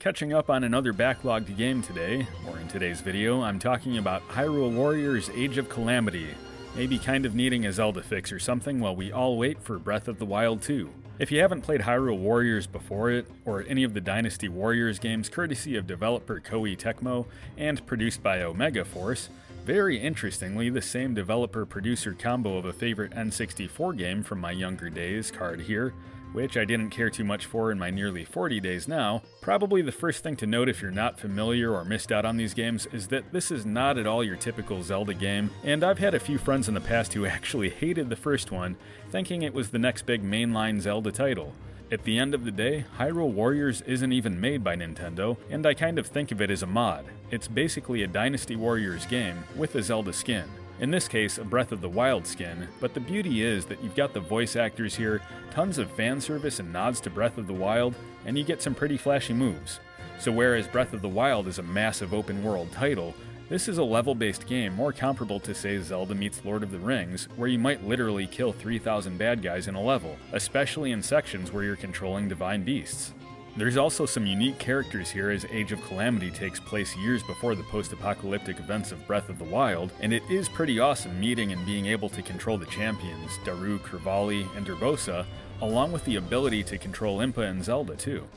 Catching up on another backlogged game today, or in today's video, I'm talking about Hyrule Warriors Age of Calamity. Maybe kind of needing a Zelda fix or something while we all wait for Breath of the Wild 2. If you haven't played Hyrule Warriors before it, or any of the Dynasty Warriors games courtesy of developer Koei Tecmo and produced by Omega Force, very interestingly, the same developer-producer combo of a favorite N64 game from my younger days, card here, which I didn't care too much for in my nearly 40 days now. Probably the first thing to note if you're not familiar or missed out on these games is that this is not at all your typical Zelda game, and I've had a few friends in the past who actually hated the first one, thinking it was the next big mainline Zelda title. At the end of the day, Hyrule Warriors isn't even made by Nintendo, and I kind of think of it as a mod. It's basically a Dynasty Warriors game with a Zelda skin. In this case, a Breath of the Wild skin, but the beauty is that you've got the voice actors here, tons of fan service and nods to Breath of the Wild, and you get some pretty flashy moves. So whereas Breath of the Wild is a massive open world title, this is a level-based game more comparable to, say, Zelda meets Lord of the Rings, where you might literally kill 3,000 bad guys in a level, especially in sections where you're controlling divine beasts. There's also some unique characters here as Age of Calamity takes place years before the post-apocalyptic events of Breath of the Wild, and it is pretty awesome meeting and being able to control the champions, Daru, Revali, and Urbosa, along with the ability to control Impa and Zelda too.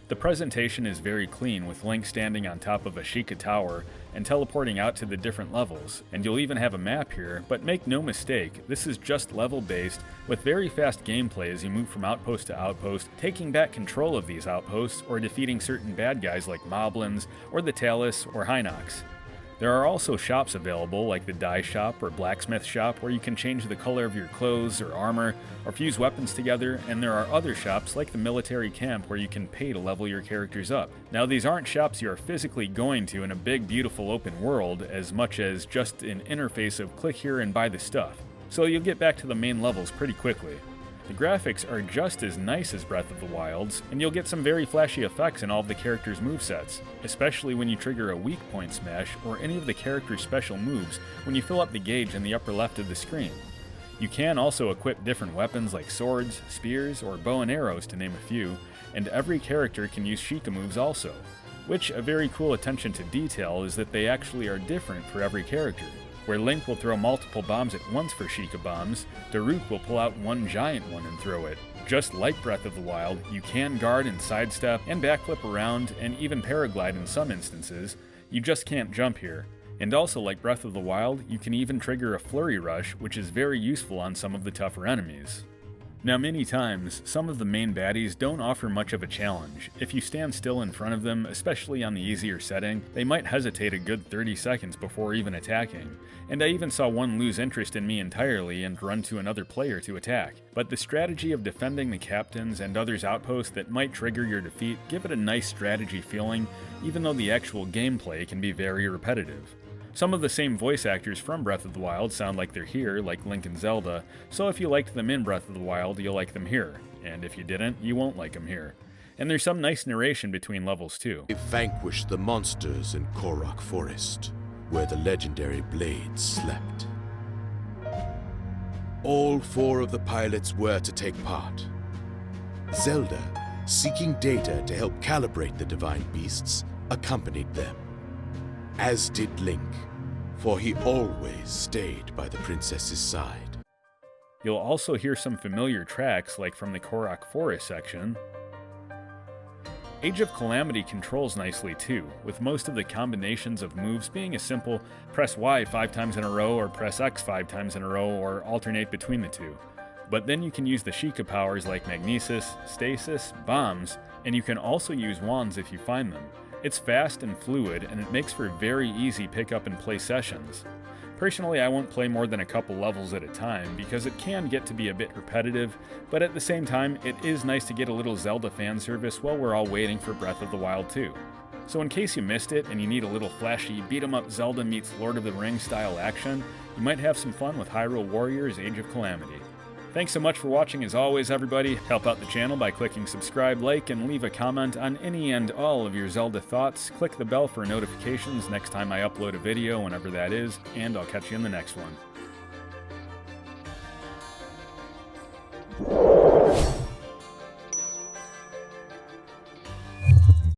The presentation is very clean, with Link standing on top of a Sheikah tower and teleporting out to the different levels, and you'll even have a map here, but make no mistake, this is just level-based, with very fast gameplay as you move from outpost to outpost, taking back control of these outposts, or defeating certain bad guys like Moblins, or the Talus, or Hinox. There are also shops available, like the dye shop or blacksmith shop, where you can change the color of your clothes or armor, or fuse weapons together, and there are other shops like the military camp where you can pay to level your characters up. Now these aren't shops you are physically going to in a big beautiful open world, as much as just an interface of click here and buy the stuff, so you'll get back to the main levels pretty quickly. The graphics are just as nice as Breath of the Wild's, and you'll get some very flashy effects in all of the characters' movesets, especially when you trigger a weak point smash or any of the characters' special moves when you fill up the gauge in the upper left of the screen. You can also equip different weapons like swords, spears, or bow and arrows to name a few, and every character can use Sheikah moves also, which a very cool attention to detail is that they actually are different for every character. Where Link will throw multiple bombs at once for Sheikah bombs, Daruk will pull out one giant one and throw it. Just like Breath of the Wild, you can guard and sidestep and backflip around and even paraglide in some instances, you just can't jump here. And also like Breath of the Wild, you can even trigger a flurry rush, which is very useful on some of the tougher enemies. Now many times, some of the main baddies don't offer much of a challenge. If you stand still in front of them, especially on the easier setting, they might hesitate a good 30 seconds before even attacking. And I even saw one lose interest in me entirely and run to another player to attack. But the strategy of defending the captains and others' outposts that might trigger your defeat give it a nice strategy feeling, even though the actual gameplay can be very repetitive. Some of the same voice actors from Breath of the Wild sound like they're here, like Link and Zelda, so if you liked them in Breath of the Wild, you'll like them here, and if you didn't, you won't like them here. And there's some nice narration between levels too. They vanquished the monsters in Korok Forest, where the legendary blades slept. All 4 of the pilots were to take part. Zelda, seeking data to help calibrate the divine beasts, accompanied them. As did Link, for he always stayed by the princess's side. You'll also hear some familiar tracks like from the Korok Forest section. Age of Calamity controls nicely too, with most of the combinations of moves being a simple press Y 5 times in a row or press X 5 times in a row or alternate between the two. But then you can use the Sheikah powers like Magnesis, Stasis, Bombs, and you can also use wands if you find them. It's fast and fluid, and it makes for very easy pick-up and play sessions. Personally, I won't play more than a couple levels at a time, because it can get to be a bit repetitive, but at the same time, it is nice to get a little Zelda fan service while we're all waiting for Breath of the Wild 2. So in case you missed it, and you need a little flashy beat-em-up Zelda meets Lord of the Rings style action, you might have some fun with Hyrule Warriors Age of Calamity. Thanks so much for watching as always, everybody. Help out the channel by clicking subscribe, like, and leave a comment on any and all of your Zelda thoughts. Click the bell for notifications next time I upload a video, whenever that is, and I'll catch you in the next one.